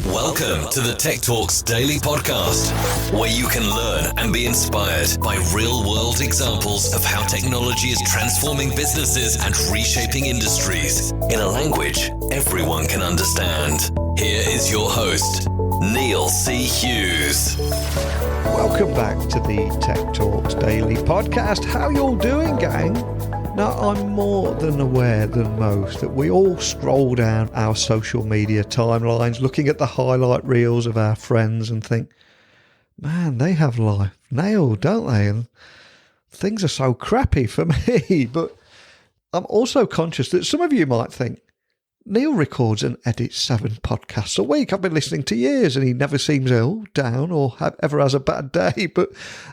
Welcome to the Tech Talks Daily Podcast, where you can learn and be inspired by real-world examples of how technology is transforming businesses and reshaping industries in a language everyone can understand. Here is your host, Neil C. Hughes. Welcome back to the Tech Talks Daily Podcast. How y'all doing, gang? Now, I'm more than aware than most that we all scroll down our social media timelines looking at the highlight reels of our friends and think, man, they have life nailed, don't they? And things are so crappy for me. But I'm also conscious that some of you might think, Neil records and edits 7 podcasts a week. I've been listening to years and he never seems ill, down, or ever has a bad day. But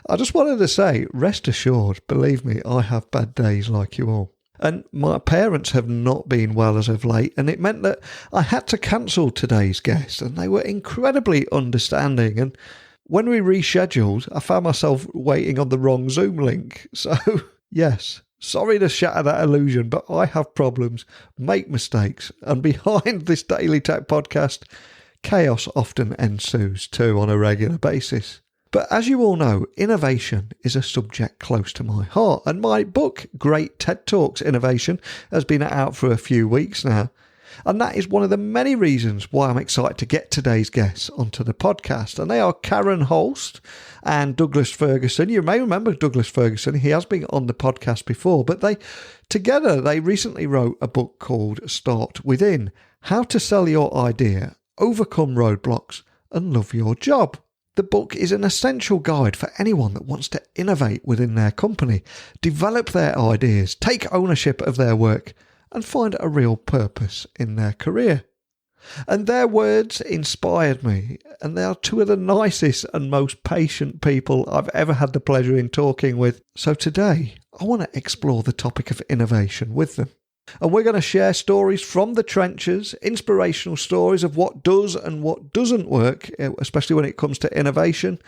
I just wanted to say, rest assured, believe me, I have bad days like you all. And my parents have not been well as of late, and it meant that I had to cancel today's guest, and they were incredibly understanding. And when we rescheduled, I found myself waiting on the wrong Zoom link. So, yes. Sorry to shatter that illusion, but I have problems, make mistakes, and behind this Daily Tech Podcast, chaos often ensues too on a regular basis. But as you all know, innovation is a subject close to my heart, and my book, Great TED Talks Innovation, has been out for a few weeks now. And that is one of the many reasons why I'm excited to get today's guests onto the podcast. And they are Karen Holst and Douglas Ferguson. You may remember Douglas Ferguson. He has been on the podcast before. But they recently wrote a book called Start Within: How to Sell Your Idea, Overcome Roadblocks, and Love Your Job. The book is an essential guide for anyone that wants to innovate within their company, develop their ideas, take ownership of their work, and find a real purpose in their career. And their words inspired me, and they are two of the nicest and most patient people I've ever had the pleasure in talking with. So today, I want to explore the topic of innovation with them. And we're going to share stories from the trenches, inspirational stories of what does and what doesn't work, especially when it comes to innovation.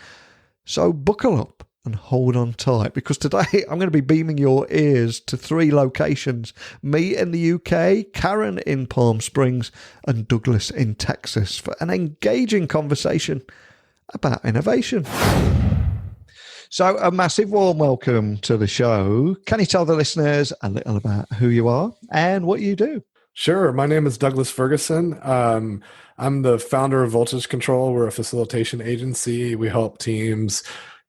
So buckle up and hold on tight, because today I'm going to be beaming your ears to 3 locations. Me in the UK, Karen in Palm Springs, and Douglas in Texas for an engaging conversation about innovation. So a massive warm welcome to the show. Can you tell the listeners a little about who you are and what you do? Sure. My name is Douglas Ferguson. I'm the founder of Voltage Control. We're a facilitation agency. We help teams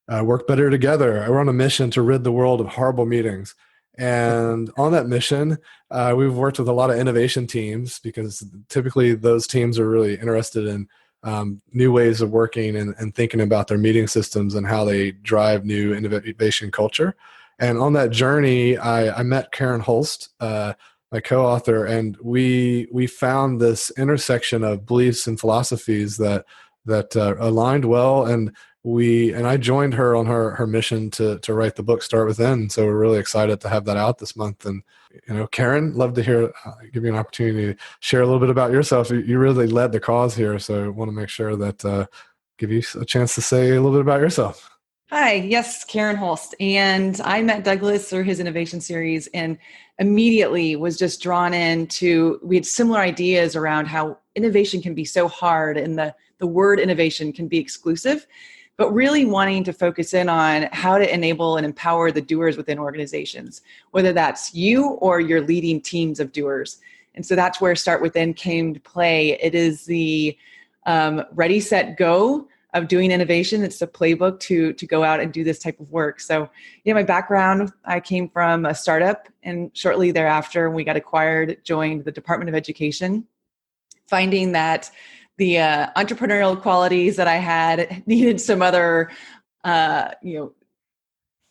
work better together. We're on a mission to rid the world of horrible meetings. And on that mission, we've worked with a lot of innovation teams, because typically those teams are really interested in new ways of working and thinking about their meeting systems and how they drive new innovation culture. And on that journey, I met Karen Holst, my co-author, and we found this intersection of beliefs and philosophies that aligned well, and I joined her on her mission to write the book Start Within. So we're really excited to have that out this month. And Karen, love to give you an opportunity to share a little bit about yourself. You really led the cause here, so I want to make sure that give you a chance to say a little bit about yourself. Hi, yes, Karen Holst. And I met Douglas through his innovation series and immediately was just drawn into, we had similar ideas around how innovation can be so hard and the word innovation can be exclusive, but really wanting to focus in on how to enable and empower the doers within organizations, whether that's you or you're leading teams of doers. And so that's where Start Within came to play. It is the ready, set, go of doing innovation. It's the playbook to go out and do this type of work. So, my background, I came from a startup, and shortly thereafter, when we got acquired, joined the Department of Education, finding that the entrepreneurial qualities that I had needed some other,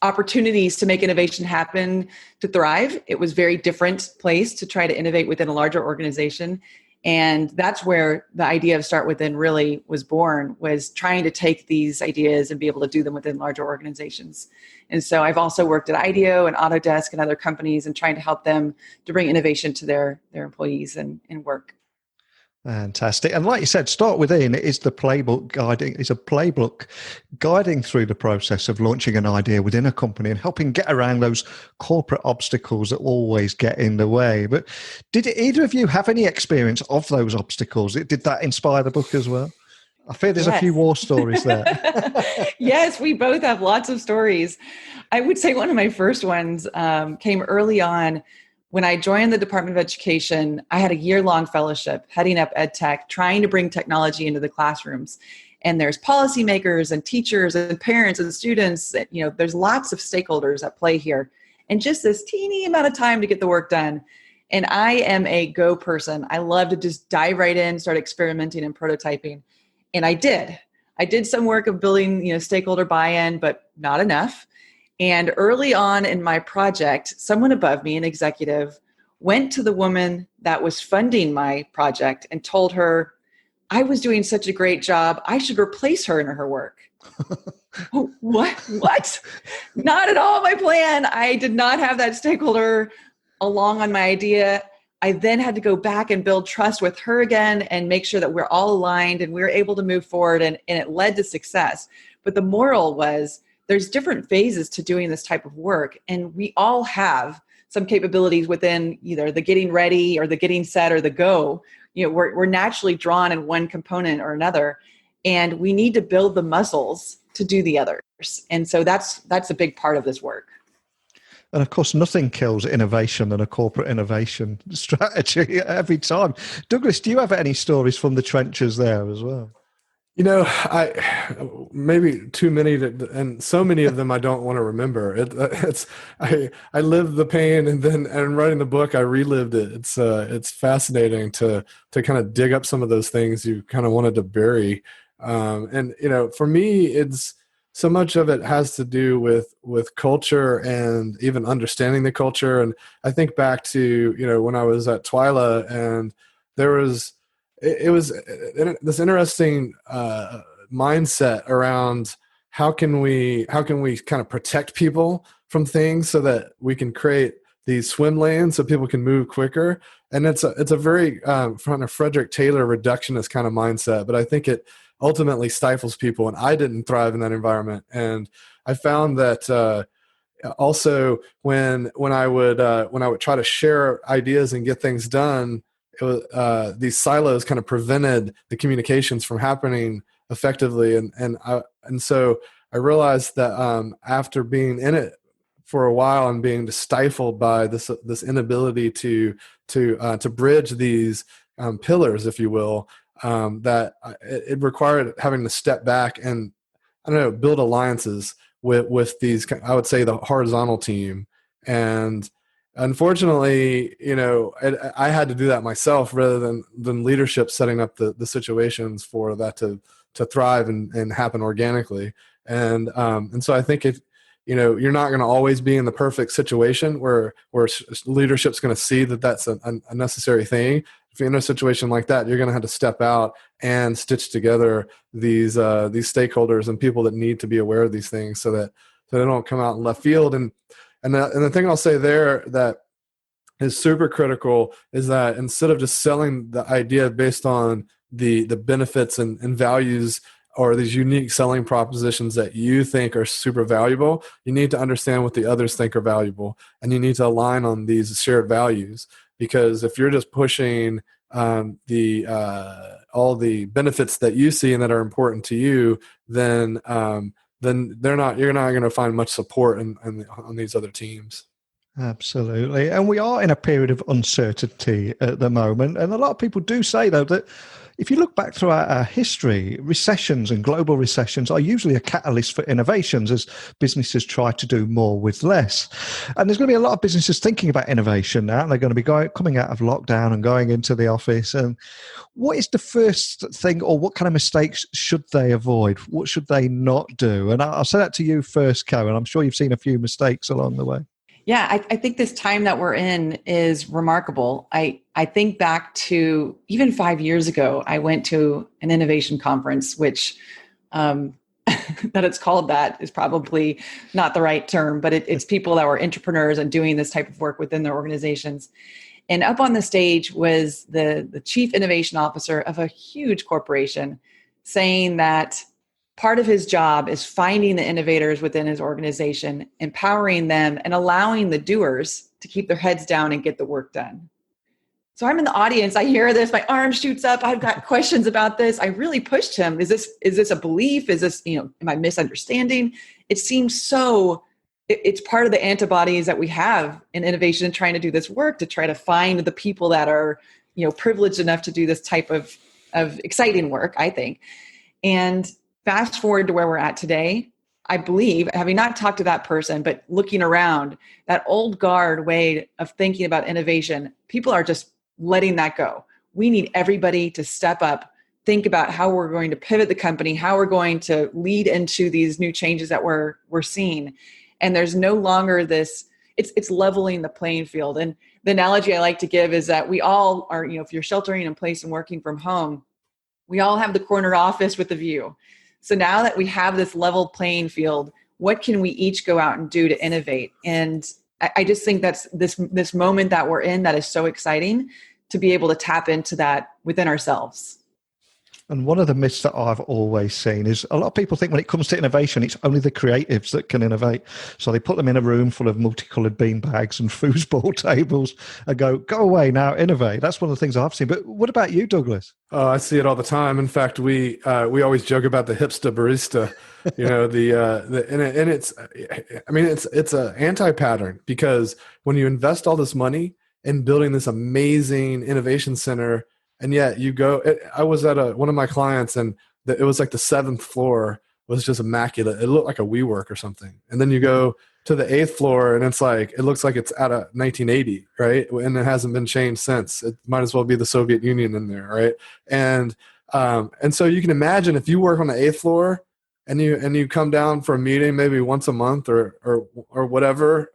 opportunities to make innovation happen to thrive. It was a very different place to try to innovate within a larger organization. And that's where the idea of Start Within really was born, was trying to take these ideas and be able to do them within larger organizations. And so I've also worked at IDEO and Autodesk and other companies and trying to help them to bring innovation to their employees and work. Fantastic. And like you said, start within is the playbook guiding, is a playbook guiding through the process of launching an idea within a company and helping get around those corporate obstacles that always get in the way. But did either of you have any experience of those obstacles? Did that inspire the book as well? I fear there's a few war stories there. Yes, we both have lots of stories. I would say one of my first ones came early on. When I joined the Department of Education, I had a year-long fellowship heading up ed tech, trying to bring technology into the classrooms. And there's policymakers and teachers and parents and students. There's lots of stakeholders at play here. And just this teeny amount of time to get the work done. And I am a go person. I love to just dive right in, start experimenting and prototyping. And I did. I did some work of building, stakeholder buy-in, but not enough. And early on in my project, someone above me, an executive, went to the woman that was funding my project and told her, I was doing such a great job, I should replace her in her work. What? Not at all my plan. I did not have that stakeholder along on my idea. I then had to go back and build trust with her again and make sure that we're all aligned and we're able to move forward, and it led to success. But the moral was, there's different phases to doing this type of work. And we all have some capabilities within either the getting ready or the getting set or the go. We're naturally drawn in one component or another, and we need to build the muscles to do the others. And so that's a big part of this work. And of course, nothing kills innovation than a corporate innovation strategy every time. Douglas, do you have any stories from the trenches there as well? I maybe too many, and so many of them I don't want to remember. I lived the pain, and writing the book, I relived it. It's fascinating to kind of dig up some of those things you kind of wanted to bury. For me, it's so much of it has to do with culture and even understanding the culture. And I think back to when I was at Twyla, and there was. It was this interesting mindset around how can we kind of protect people from things so that we can create these swim lanes so people can move quicker. And it's a very from a Frederick Taylor reductionist kind of mindset, but I think it ultimately stifles people. And I didn't thrive in that environment. And I found that also when I would try to share ideas and get things done, it was, these silos kind of prevented the communications from happening effectively, and so I realized that after being in it for a while and being stifled by this inability to bridge these pillars, if you will, that it required having to step back and build alliances with these, I would say, the horizontal team. And unfortunately, I had to do that myself rather than leadership setting up the situations for that to thrive and happen organically. And so I think you're not going to always be in the perfect situation where leadership's going to see that that's a necessary thing. If you're in a situation like that, you're going to have to step out and stitch together these stakeholders and people that need to be aware of these things so that they don't come out in left field. And the thing I'll say there that is super critical is that instead of just selling the idea based on the benefits and values or these unique selling propositions that you think are super valuable, you need to understand what the others think are valuable, and you need to align on these shared values. Because if you're just pushing all the benefits that you see and that are important to you, then you're not going to find much support on these other teams. Absolutely. And we are in a period of uncertainty at the moment. And a lot of people do say, though, that if you look back throughout our history, recessions and global recessions are usually a catalyst for innovations as businesses try to do more with less. And there's going to be a lot of businesses thinking about innovation now, and they're going to be coming out of lockdown and going into the office. And what is the first thing, or what kind of mistakes should they avoid? What should they not do? And I'll say that to you first, Karen. I'm sure you've seen a few mistakes along the way. Yeah, I think this time that we're in is remarkable. I think back to even 5 years ago, I went to an innovation conference, which that it's called that is probably not the right term, but it's people that were entrepreneurs and doing this type of work within their organizations. And up on the stage was the chief innovation officer of a huge corporation, saying that part of his job is finding the innovators within his organization, empowering them, and allowing the doers to keep their heads down and get the work done. So I'm in the audience. I hear this. My arm shoots up. I've got questions about this. I really pushed him. Is this a belief? Is this, am I misunderstanding? It seems so. It's part of the antibodies that we have in innovation and trying to do this work to try to find the people that are, privileged enough to do this type of exciting work, I think. And fast forward to where we're at today, I believe, having not talked to that person, but looking around, that old guard way of thinking about innovation, people are just letting that go. We need everybody to step up, think about how we're going to pivot the company, how we're going to lead into these new changes that we're seeing. And there's no longer this, it's leveling the playing field. And the analogy I like to give is that we all are, if you're sheltering in place and working from home, we all have the corner office with the view. So now that we have this level playing field, what can we each go out and do to innovate? And I just think that's this moment that we're in that is so exciting to be able to tap into that within ourselves. And one of the myths that I've always seen is a lot of people think when it comes to innovation, it's only the creatives that can innovate. So they put them in a room full of multicolored bean bags and foosball tables and go away now, innovate. That's one of the things I've seen. But what about you, Douglas? Oh, I see it all the time. In fact, we always joke about the hipster barista, it's an anti-pattern, because when you invest all this money in building this amazing innovation center, and yet I was at one of my clients, and it was like the 7th floor was just immaculate. It looked like a WeWork or something. And then you go to the 8th floor, and it looks like it's out of 1980, right? And it hasn't been changed since. It might as well be the Soviet Union in there, right? And so you can imagine if you work on the 8th floor and you come down for a meeting maybe once a month or whatever.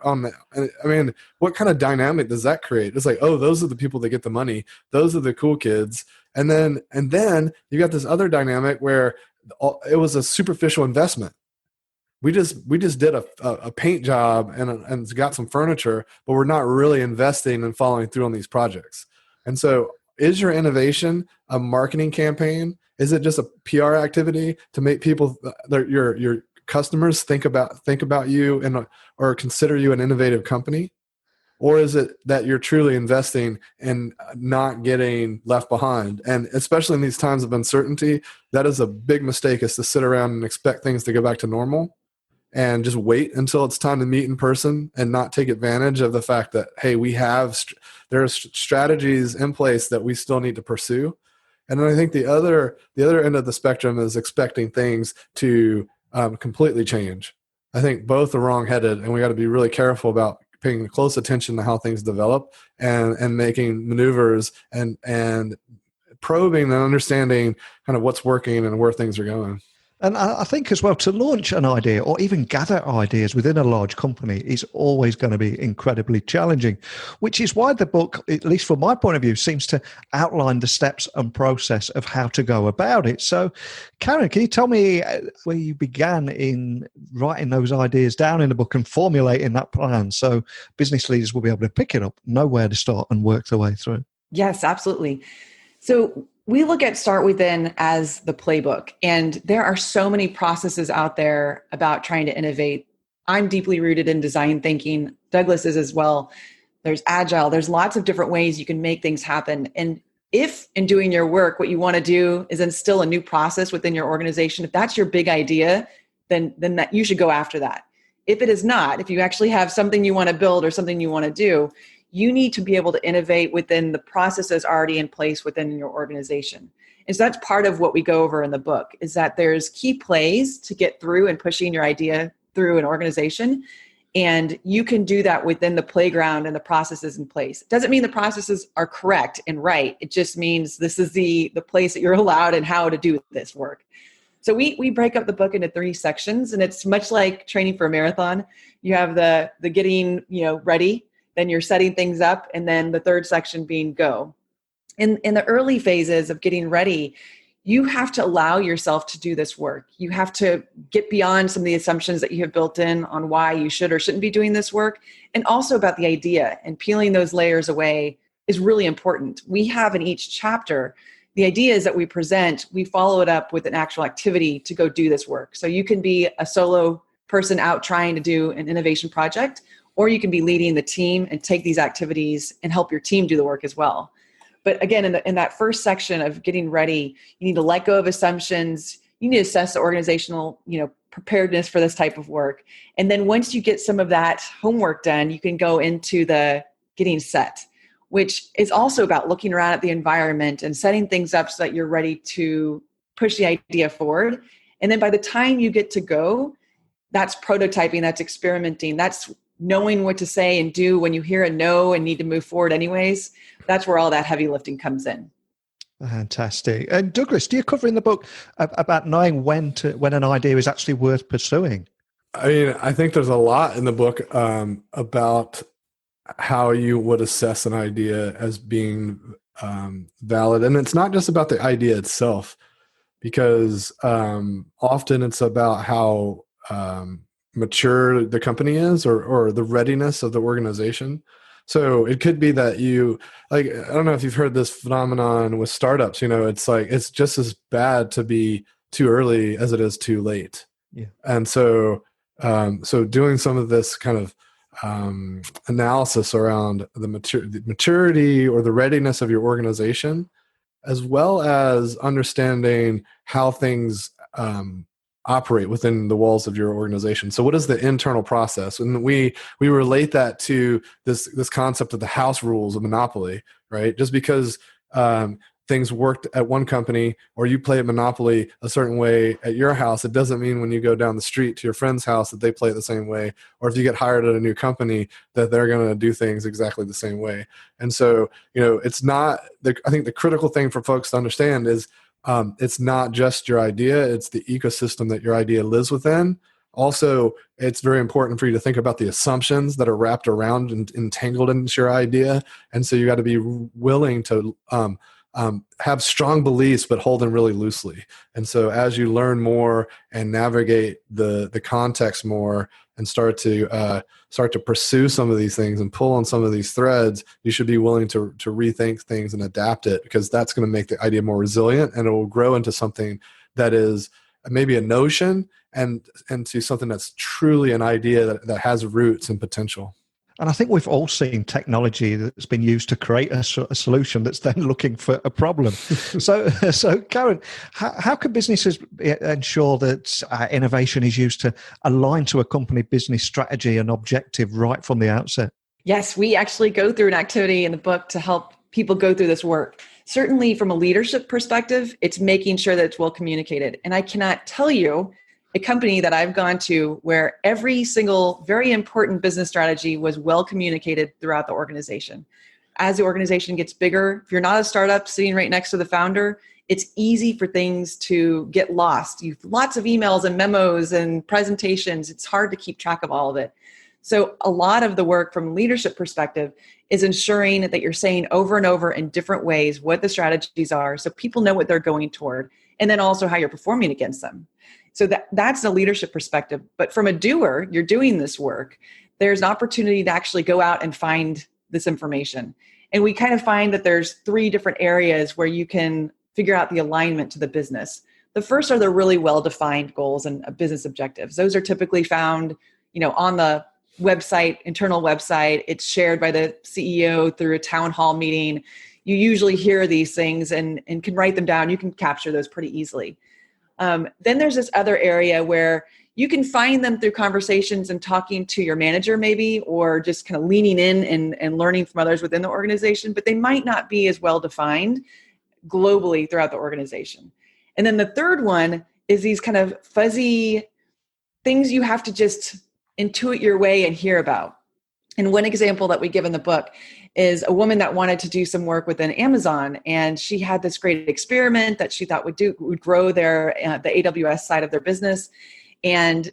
What kind of dynamic does that create? It's like, oh, those are the people that get the money. Those are the cool kids. And then you got this other dynamic where it was a superficial investment. We just did a paint job and got some furniture, but we're not really investing and following through on these projects. And so, is your innovation a marketing campaign? Is it just a PR activity to make people, your customers, think about you or consider you an innovative company? Or is it that you're truly investing and not getting left behind? And especially in these times of uncertainty, that is a big mistake, is to sit around and expect things to go back to normal and just wait until it's time to meet in person and not take advantage of the fact that, hey, there are strategies in place that we still need to pursue. And then I think the other end of the spectrum is expecting things to completely change. I think both are wrong-headed, and we got to be really careful about paying close attention to how things develop and making maneuvers and probing and understanding kind of what's working and where things are going. And I think as well, to launch an idea or even gather ideas within a large company is always going to be incredibly challenging, which is why the book, at least from my point of view, seems to outline the steps and process of how to go about it. So, Karen, can you tell me where you began in writing those ideas down in the book and formulating that plan so business leaders will be able to pick it up, know where to start and work their way through? Yes, absolutely. So we look at Start Within as the playbook, and there are so many processes out there about trying to innovate. I'm deeply rooted in design thinking. Douglas is as well. There's agile. There's lots of different ways you can make things happen. And if in doing your work, what you want to do is instill a new process within your organization, if that's your big idea, then that you should go after that. If it is not, if you actually have something you want to build or something you want to do, you need to be able to innovate within the processes already in place within your organization. And so that's part of what we go over in the book, is that there's key plays to get through and pushing your idea through an organization. And you can do that within the playground and the processes in place. It doesn't mean the processes are correct and right. It just means this is the place that you're allowed and how to do this work. So we break up the book into 3 sections, and it's much like training for a marathon. You have the getting ready, then you're setting things up, and then the 3rd section being go. In the early phases of getting ready, you have to allow yourself to do this work. You have to get beyond some of the assumptions that you have built in on why you should or shouldn't be doing this work, and also about the idea and peeling those layers away. is really important. We have in each chapter, the ideas that we present, we follow it up with an actual activity to go do this work. So you can be a solo person out trying to do an innovation project, or you can be leading the team and take these activities and help your team do the work as well. But again, in that first section of getting ready, you need to let go of assumptions. You need to assess the organizational, preparedness for this type of work. And then once you get some of that homework done, you can go into the getting set, which is also about looking around at the environment and setting things up so that you're ready to push the idea forward. And then by the time you get to go, that's prototyping, that's experimenting, that's knowing what to say and do when you hear a no and need to move forward anyways. That's where all that heavy lifting comes in. Fantastic. And Douglas, do you cover in the book about knowing when an idea is actually worth pursuing? I mean, I think there's a lot in the book about how you would assess an idea as being valid. And it's not just about the idea itself, because often it's about how mature the company is, or the readiness of the organization. So it could be that I don't know if you've heard this phenomenon with startups, it's like, it's just as bad to be too early as it is too late. Yeah. And so doing some of this kind of analysis around the maturity or the readiness of your organization, as well as understanding how things operate within the walls of your organization. So what is the internal process? And we relate that to this concept of the house rules of monopoly, right? Just because things worked at one company, or you play at Monopoly a certain way at your house, it doesn't mean when you go down the street to your friend's house that they play it the same way, or if you get hired at a new company that they're going to do things exactly the same way. And so, it's not, I think the critical thing for folks to understand is it's not just your idea, it's the ecosystem that your idea lives within. Also, it's very important for you to think about the assumptions that are wrapped around and entangled into your idea. And so you got to be willing to have strong beliefs, but hold them really loosely. And so as you learn more and navigate the context more and start to pursue some of these things and pull on some of these threads, you should be willing to rethink things and adapt it, because that's going to make the idea more resilient, and it will grow into something that is maybe a notion and to something that's truly an idea that has roots and potential. And I think we've all seen technology that's been used to create a solution that's then looking for a problem. So Karen, how can businesses ensure that innovation is used to align to a company business strategy and objective right from the outset? Yes, we actually go through an activity in the book to help people go through this work. Certainly from a leadership perspective, it's making sure that it's well communicated. And I cannot tell you a company that I've gone to where every single very important business strategy was well communicated throughout the organization. As the organization gets bigger, if you're not a startup sitting right next to the founder, it's easy for things to get lost. You've lots of emails and memos and presentations. It's hard to keep track of all of it. So a lot of the work from a leadership perspective is ensuring that you're saying over and over in different ways what the strategies are, so people know what they're going toward, and then also how you're performing against them. So that's the leadership perspective. But from a doer, you're doing this work, there's an opportunity to actually go out and find this information. And we kind of find that there's 3 different areas where you can figure out the alignment to the business. The first are the really well-defined goals and business objectives. Those are typically found, on the website, internal website. It's shared by the CEO through a town hall meeting. You usually hear these things and can write them down. You can capture those pretty easily. Then there's this other area where you can find them through conversations and talking to your manager maybe, or just kind of leaning in and learning from others within the organization, but they might not be as well defined globally throughout the organization. And then the third one is these kind of fuzzy things you have to just intuit your way and hear about. And one example that we give in the book is a woman that wanted to do some work within Amazon, and she had this great experiment that she thought would grow their the AWS side of their business, and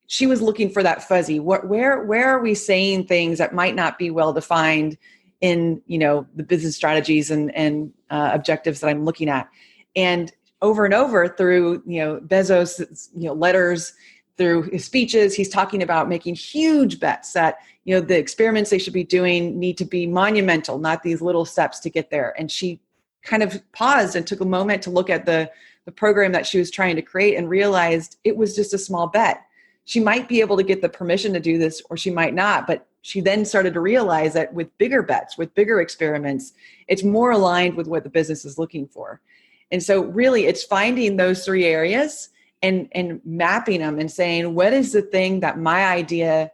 she was looking for that fuzzy. Where are we saying things that might not be well defined in the business strategies and objectives that I'm looking at, and over through Bezos letters, through his speeches, he's talking about making huge bets that, the experiments they should be doing need to be monumental, not these little steps to get there. And she kind of paused and took a moment to look at the program that she was trying to create and realized it was just a small bet. She might be able to get the permission to do this, or she might not. But she then started to realize that with bigger bets, with bigger experiments, it's more aligned with what the business is looking for. And so really it's finding those three areas and mapping them and saying, what is the thing that my idea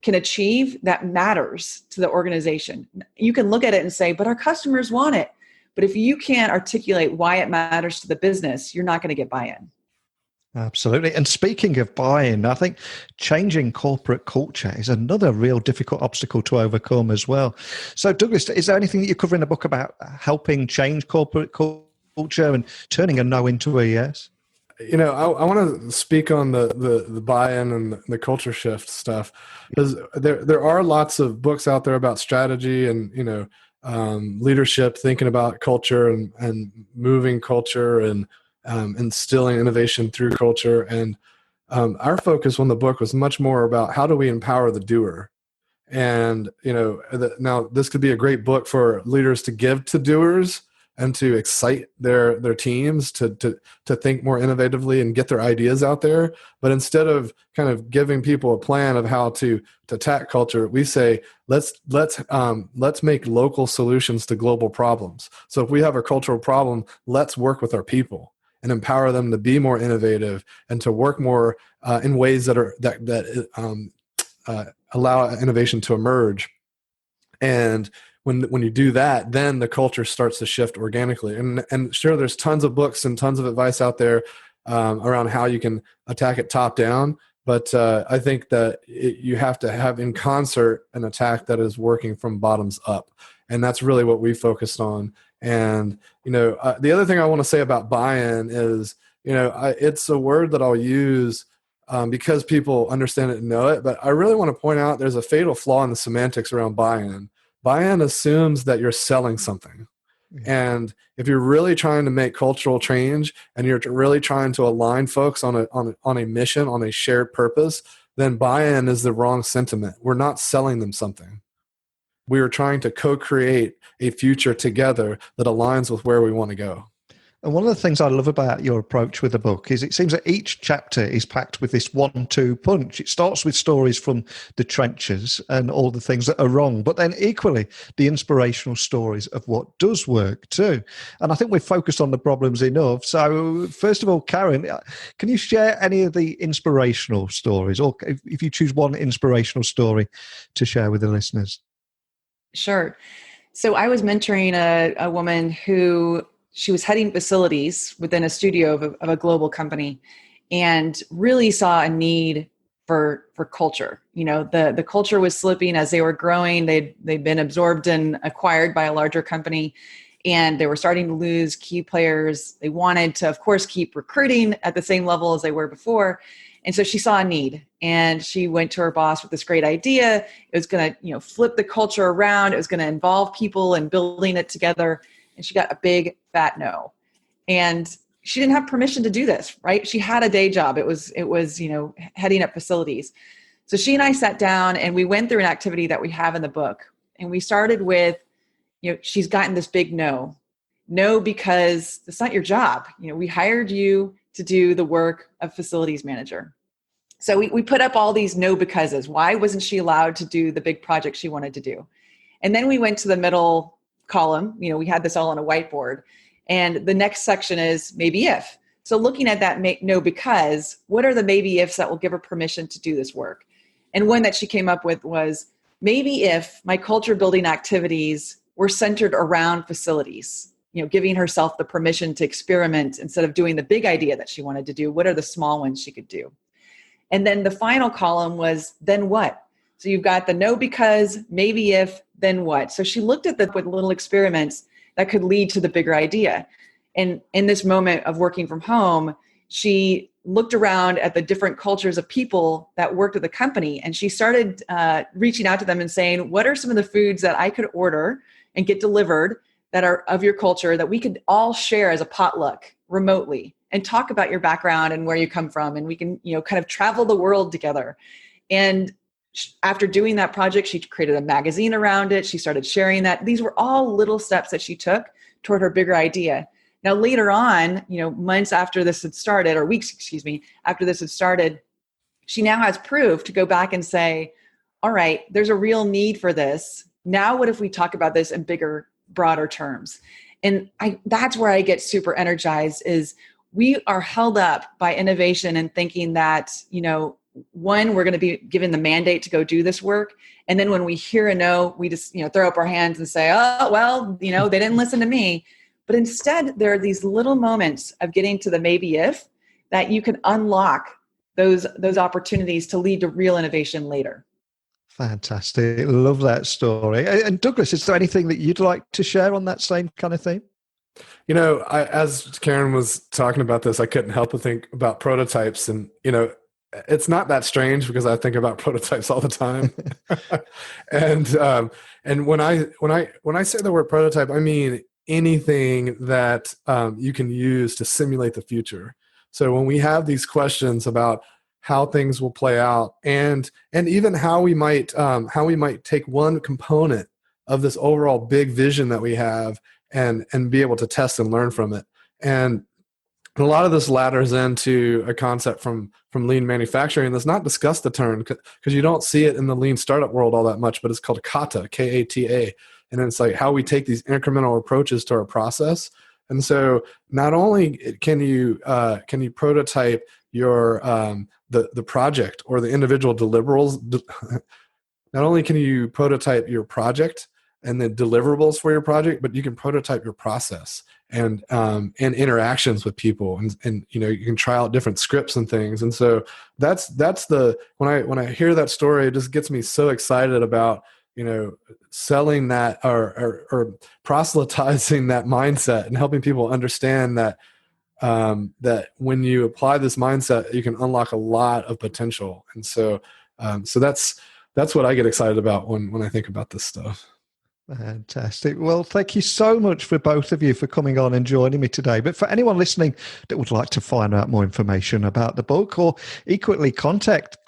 can achieve that matters to the organization? You can look at it and say, but our customers want it. But if you can't articulate why it matters to the business, you're not going to get buy-in. Absolutely. And speaking of buy-in, I think changing corporate culture is another real difficult obstacle to overcome as well. So Douglas, is there anything that you cover in the book about helping change corporate culture and turning a no into a yes? I want to speak on the buy-in and the culture shift stuff, because there are lots of books out there about strategy and, leadership, thinking about culture and moving culture and instilling innovation through culture. And our focus on the book was much more about how do we empower the doer. And, now this could be a great book for leaders to give to doers and to excite their teams to think more innovatively and get their ideas out there. But instead of kind of giving people a plan of how to attack culture, we say, let's make local solutions to global problems. So if we have a cultural problem, let's work with our people and empower them to be more innovative and to work more in ways that allow innovation to emerge. And when you do that, then the culture starts to shift organically. And sure, there's tons of books and tons of advice out there around how you can attack it top down. But I think that you have to have in concert an attack that is working from bottoms up. And that's really what we focused on. And, the other thing I want to say about buy-in is, it's a word that I'll use because people understand it and know it. But I really want to point out there's a fatal flaw in the semantics around buy-in. Buy-in assumes that you're selling something. And if you're really trying to make cultural change and you're really trying to align folks on a mission, on a shared purpose, then buy-in is the wrong sentiment. We're not selling them something. We are trying to co-create a future together that aligns with where we want to go. And one of the things I love about your approach with the book is it seems that each chapter is packed with this 1-2 punch. It starts with stories from the trenches and all the things that are wrong, but then equally the inspirational stories of what does work too. And I think we've focused on the problems enough. So first of all, Karen, can you share any of the inspirational stories, or if you choose one inspirational story to share with the listeners? Sure. So I was mentoring a woman who she was heading facilities within a studio of a global company and really saw a need for culture. The culture was slipping as they were growing. They'd been absorbed and acquired by a larger company, and they were starting to lose key players. They wanted to, of course, keep recruiting at the same level as they were before. And so she saw a need, and she went to her boss with this great idea. It was going to, flip the culture around. It was going to involve people and building it together. And she got a big fat no. And she didn't have permission to do this, right? She had a day job. It was, heading up facilities. So she and I sat down and we went through an activity that we have in the book. And we started with, she's gotten this big no. No, because it's not your job. We hired you to do the work of facilities manager. So we put up all these no becauses. Why wasn't she allowed to do the big project she wanted to do? And then we went to the middle column. We had this all on a whiteboard. And the next section is maybe if. So looking at that no because, what are the maybe ifs that will give her permission to do this work? And one that she came up with was, maybe if my culture building activities were centered around facilities, giving herself the permission to experiment instead of doing the big idea that she wanted to do, what are the small ones she could do? And then the final column was, then what? So you've got the no because, maybe if, then what? So she looked at with little experiments that could lead to the bigger idea. And in this moment of working from home, she looked around at the different cultures of people that worked at the company, and she started reaching out to them and saying, what are some of the foods that I could order and get delivered that are of your culture that we could all share as a potluck remotely and talk about your background and where you come from. And we can, kind of travel the world together. And after doing that project, she created a magazine around it. She started sharing that. These were all little steps that she took toward her bigger idea. Now, later on, months after this had started, or weeks, after this had started, she now has proof to go back and say, all right, there's a real need for this. Now, what if we talk about this in bigger, broader terms? And that's where I get super energized, is we are held up by innovation and thinking that, one, we're going to be given the mandate to go do this work. And then when we hear a no, we just, throw up our hands and say, oh, well, they didn't listen to me. But instead, there are these little moments of getting to the maybe if that you can unlock those opportunities to lead to real innovation later. Fantastic. Love that story. And Douglas, is there anything that you'd like to share on that same kind of theme? As Karen was talking about this, I couldn't help but think about prototypes. And, it's not that strange because I think about prototypes all the time. And when I say the word prototype, I mean anything that you can use to simulate the future. So when we have these questions about how things will play out, and even how we might take one component of this overall big vision that we have and be able to test and learn from it. And a lot of this ladders into a concept from lean manufacturing that's not discussed a turn, because you don't see it in the lean startup world all that much, but it's called kata, K-A-T-A. And it's like how we take these incremental approaches to our process. And so not only can you prototype your the project or the individual deliverables, not only can you prototype your project and the deliverables for your project, but you can prototype your process and interactions with people, and you can try out different scripts and things. And so that's the when I hear that story, it just gets me so excited about selling that or proselytizing that mindset and helping people understand that that when you apply this mindset, you can unlock a lot of potential. And so that's what I get excited about when I think about this stuff. Fantastic. Well, thank you so much for both of you for coming on and joining me today. But for anyone listening that would like to find out more information about the book, or equally contact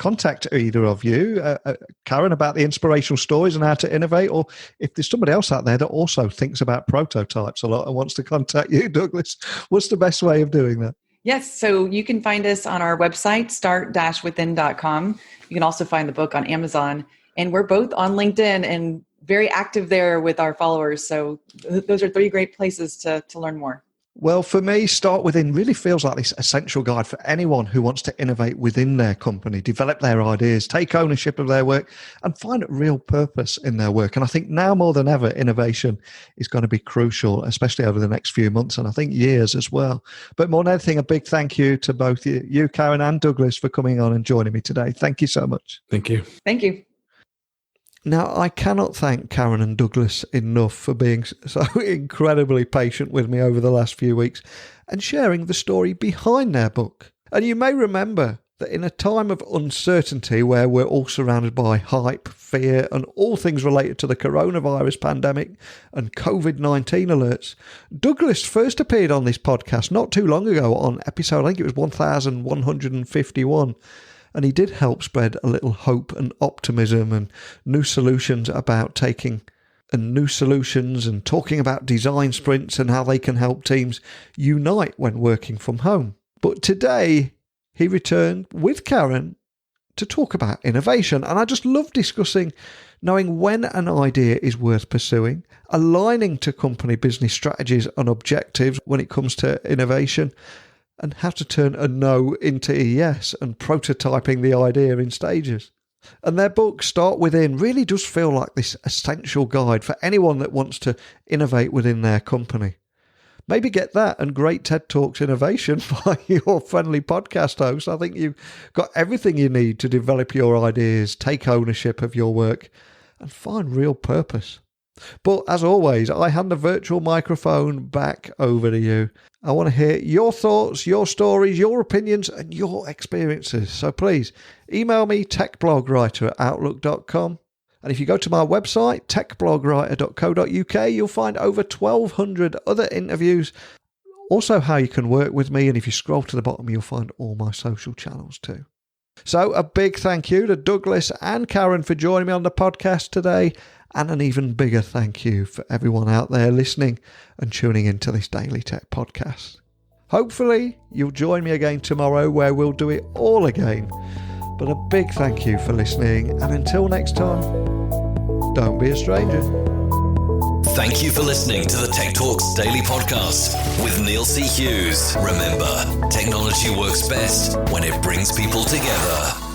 either of you, Karen, about the inspirational stories and how to innovate, or if there's somebody else out there that also thinks about prototypes a lot and wants to contact you, Douglas, what's the best way of doing that? Yes, so you can find us on our website, start-within.com. You can also find the book on Amazon, and we're both on LinkedIn and very active there with our followers. So those are 3 great places to learn more. Well, for me, Start Within really feels like this essential guide for anyone who wants to innovate within their company, develop their ideas, take ownership of their work, and find real purpose in their work. And I think now more than ever, innovation is going to be crucial, especially over the next few months, and I think years as well. But more than anything, a big thank you to both you, Karen and Douglas, for coming on and joining me today. Thank you so much. Thank you. Thank you. Now, I cannot thank Karen and Douglas enough for being so incredibly patient with me over the last few weeks and sharing the story behind their book. And you may remember that in a time of uncertainty where we're all surrounded by hype, fear, and all things related to the coronavirus pandemic and COVID-19 alerts, Douglas first appeared on this podcast not too long ago on episode, I think it was 1151. And he did help spread a little hope and optimism and new solutions and talking about design sprints and how they can help teams unite when working from home. But today he returned with Karen to talk about innovation. And I just love discussing knowing when an idea is worth pursuing, aligning to company business strategies and objectives when it comes to innovation, and how to turn a no into a yes, and prototyping the idea in stages. And their book, Start Within, really does feel like this essential guide for anyone that wants to innovate within their company. Maybe get that and great TED Talks innovation by your friendly podcast host. I think you've got everything you need to develop your ideas, take ownership of your work, and find real purpose. But as always, I hand the virtual microphone back over to you. I want to hear your thoughts, your stories, your opinions, and your experiences. So please email me, techblogwriter@outlook.com. And if you go to my website, techblogwriter.co.uk, you'll find over 1,200 other interviews, Also how you can work with me, and if you scroll to the bottom you'll find all my social channels too. So a big thank you to Douglas and Karen for joining me on the podcast today, and an even bigger thank you for everyone out there listening and tuning into this Daily Tech podcast. Hopefully you'll join me again tomorrow where we'll do it all again. But a big thank you for listening, and until next time, don't be a stranger. Thank you for listening to the Tech Talks Daily Podcast with Neil C. Hughes. Remember, technology works best when it brings people together.